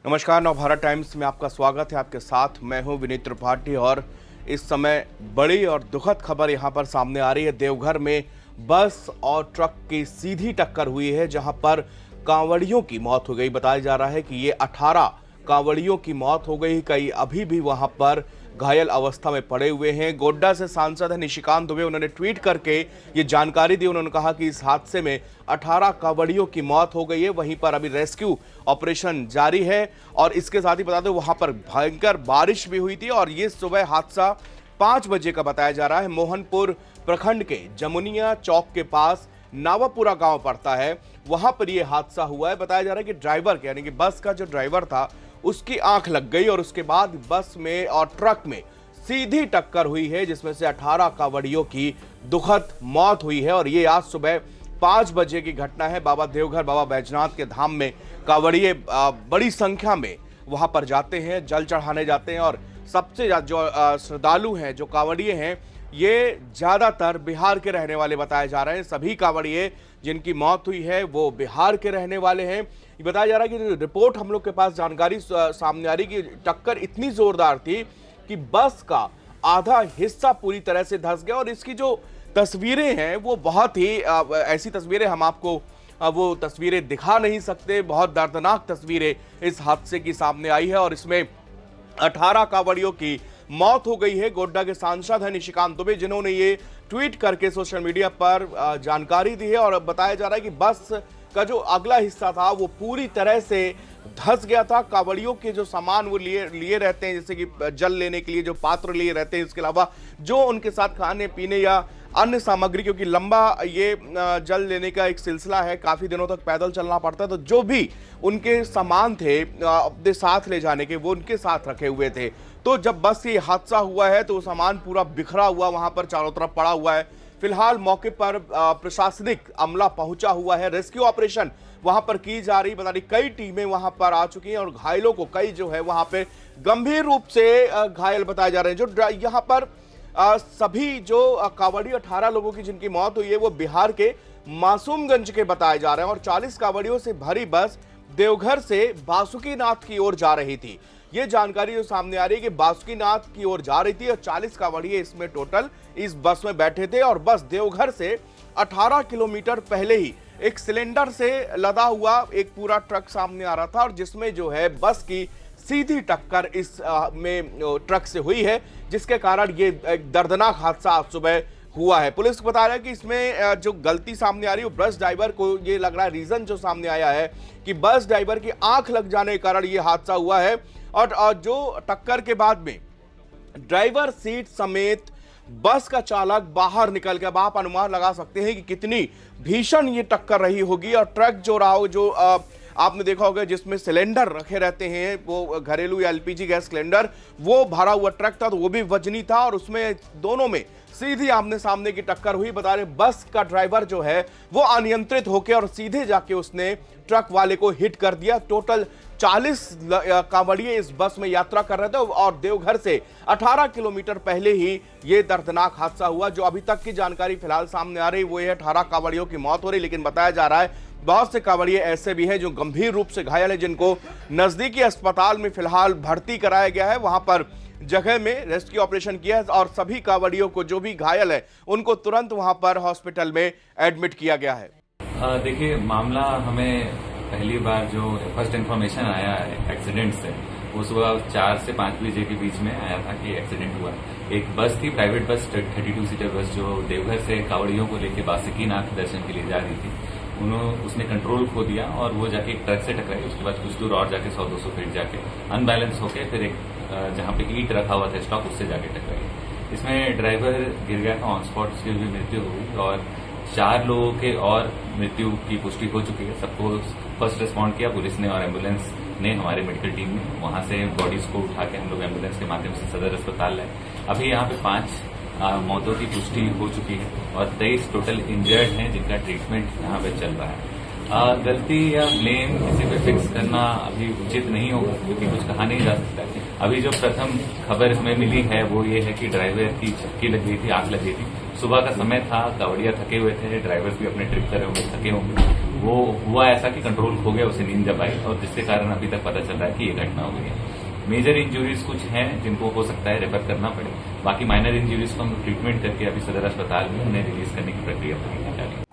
नमस्कार, नवभारत टाइम्स में आपका स्वागत है। आपके साथ मैं हूं विनीत त्रिपाठी और इस समय बड़ी और दुखद खबर यहां पर सामने आ रही है। देवघर में बस और ट्रक की सीधी टक्कर हुई है, जहां पर कांवड़ियों की मौत हो गई। बताया जा रहा है कि ये 18 कांवड़ियों की मौत हो गई। कई अभी भी वहां पर घायल अवस्था में पड़े हुए हैं। गोड्डा से सांसद है निशिकांत दुबे, उन्होंने ट्वीट करके ये जानकारी दी। उन्होंने कहा कि इस हादसे में 18 कांवड़ियों की मौत हो गई है। वहीं पर अभी रेस्क्यू ऑपरेशन जारी है और इसके साथ ही बता दें वहां पर भयंकर बारिश भी हुई थी और ये सुबह हादसा 5 बजे का बताया जा रहा है। मोहनपुर प्रखंड के जमुनिया चौक के पास नावापुरा गांव पड़ता है, वहां पर यह हादसा हुआ है। बताया जा रहा है कि ड्राइवर यानी कि बस का जो ड्राइवर था उसकी आंख लग गई और उसके बाद बस में और ट्रक में सीधी टक्कर हुई है, जिसमें से 18 कांवड़ियों की दुखद मौत हुई है। और ये आज सुबह 5 बजे की घटना है। बाबा देवघर बाबा बैजनाथ के धाम में कांवड़िए बड़ी संख्या में वहां पर जाते हैं, जल चढ़ाने जाते हैं और सबसे जो श्रद्धालु हैं, जो कांवड़िए हैं, ये ज्यादातर बिहार के रहने वाले बताए जा रहे हैं। सभी कांवड़िए जिनकी मौत हुई है वो बिहार के रहने वाले हैं। ये बताया जा रहा है कि रिपोर्ट हम लोग के पास जानकारी सामने आ रही कि टक्कर इतनी जोरदार थी कि बस का आधा हिस्सा पूरी तरह से धंस गया। और इसकी जो तस्वीरें हैं वो बहुत ही ऐसी तस्वीरें हम आपको वो तस्वीरें दिखा नहीं सकते। बहुत दर्दनाक तस्वीरें इस हादसे की सामने आई है और इसमें 18 कांवड़ियों की मौत हो गई है। गोड्डा के सांसद हैं निशिकांत दुबे, जिन्होंने ये ट्वीट करके सोशल मीडिया पर जानकारी दी है और बताया जा रहा है कि बस का जो अगला हिस्सा था वो पूरी तरह से धंस गया था। कांवड़ियों के जो सामान वो लिए रहते हैं, जैसे कि जल लेने के लिए जो पात्र लिए रहते हैं, इसके अलावा जो उनके साथ खाने पीने या अन्य सामग्री, क्योंकि लंबा ये जल लेने का एक सिलसिला है, काफी दिनों तक पैदल चलना पड़ता है, तो जो भी उनके सामान थे अपने साथ ले जाने के वो उनके साथ रखे हुए थे। तो जब बस ये हादसा हुआ है तो वो सामान पूरा बिखरा हुआ वहां पर चारों तरफ पड़ा हुआ है। फिलहाल मौके पर प्रशासनिक अमला पहुंचा हुआ है। रेस्क्यू ऑपरेशन वहां पर की जा रही, बता रही कई टीमें वहां पर आ चुकी हैं और घायलों को कई जो है वहां पे गंभीर रूप से घायल बताए जा रहे हैं। जो यहाँ पर सभी जो कांवड़ी 18 लोगों की जिनकी मौत हुई है वो बिहार के मासूमगंज के बताए जा रहे हैं और 40 कांवड़ियों से भरी बस देवघर से बासुकीनाथ की ओर जा रही थी। ये जानकारी जो सामने आ रही है कि बासुकीनाथ की ओर जा रही थी और 40 कांवड़िए इसमें टोटल इस बस में बैठे थे और बस देवघर से 18 किलोमीटर पहले ही एक सिलेंडर से लदा हुआ एक पूरा ट्रक सामने आ रहा था और जिसमें जो है बस की सीधी टक्कर इस में ट्रक से हुई है, जिसके कारण ये एक दर्दनाक हादसा आज सुबह हुआ है। पुलिस बता रहा है कि इसमें जो गलती सामने आ रही है बस ड्राइवर को, ये लग रहा है रीजन जो सामने आया है कि बस ड्राइवर की आंख लग जाने के कारण ये हादसा हुआ है। और जो टक्कर के बाद में ड्राइवर सीट समेत बस का चालक बाहर निकल गया। आप अनुमान लगा सकते हैं कि कितनी भीषण ये टक्कर रही होगी। और ट्रक जो रहा हो, जो आपने देखा होगा जिसमें सिलेंडर रखे रहते हैं, वो घरेलू या एलपीजी गैस सिलेंडर, वो भरा हुआ ट्रक था, तो वो भी वजनी था और उसमें दोनों में सीधी आमने सामने की टक्कर हुई। बता रहे बस का ड्राइवर जो है वो अनियंत्रित होकर और सीधे जाके उसने ट्रक वाले को हिट कर दिया। टोटल 40 कांवड़िए इस बस में यात्रा कर रहे थे और देवघर से 18 किलोमीटर पहले ही ये दर्दनाक हादसा हुआ। जो अभी तक की जानकारी फिलहाल सामने आ रही वो है 18 कांवड़ियों की मौत हो रही, लेकिन बताया जा रहा है बहुत से कांवड़िए ऐसे भी हैं जो गंभीर रूप से घायल है, जिनको नजदीकी अस्पताल में फिलहाल भर्ती कराया गया है। वहां पर जगह में रेस्क्यू ऑपरेशन किया है और सभी कांवड़ियों को जो भी घायल है उनको तुरंत वहां पर हॉस्पिटल में एडमिट किया गया है। देखिए, मामला हमें पहली बार जो फर्स्ट इन्फॉर्मेशन आया है एक्सीडेंट से, वो सुबह 4 से 5 बजे के बीच में आया था कि एक्सीडेंट हुआ। एक बस थी, प्राइवेट बस, 32 सीटर बस, जो देवघर से कांवड़ियों को लेकर बासुकीनाथ दर्शन के लिए जा रही थी। उसने कंट्रोल खो दिया और वो जाके एक ट्रक से टकराई। उसके बाद कुछ दूर और जाके 100-200 फीट जाके अनबैलेंस होके फिर एक जहां पे ईंट रखा हुआ था स्टॉक, उससे जाके टकराई। इसमें ड्राइवर गिर गया था, ऑन स्पॉट उसकी भी मृत्यु हो गई और 4 लोगों के और मृत्यु की पुष्टि हो चुकी है। सबको फर्स्ट रिस्पॉन्ड किया पुलिस ने और एम्बुलेंस ने, हमारी मेडिकल टीम ने। वहां से बॉडीज को उठा के हम लोग एम्बुलेंस के माध्यम से सदर अस्पताल लाए। अभी यहाँ पे 5 मौतों की पुष्टि हो चुकी है और 23 टोटल इंजर्ड हैं जिनका ट्रीटमेंट यहाँ पे चल रहा है। गलती या ब्लेम किसी पे फिक्स करना अभी उचित नहीं होगा, क्योंकि कुछ कहा नहीं जा सकता। अभी जो प्रथम खबर इसमें मिली है वो ये है कि ड्राइवर की चक्की लग गई थी, आग लग गई थी। सुबह का समय था, कांवड़िया थके हुए थे, ड्राइवर्स भी अपने ट्रिप करे हुए थके होंगे। वो हुआ ऐसा कि कंट्रोल खो गया, उसे नींद जब आई और जिसके कारण अभी तक पता चल रहा है कि ये घटना हुई है। मेजर इंजरीज कुछ हैं जिनको हो सकता है रेफर करना पड़े, बाकी माइनर इंजरीज को हम ट्रीटमेंट करके अभी सदर अस्पताल में उन्हें रिलीज करने की प्रक्रिया पूरी की जा रही है।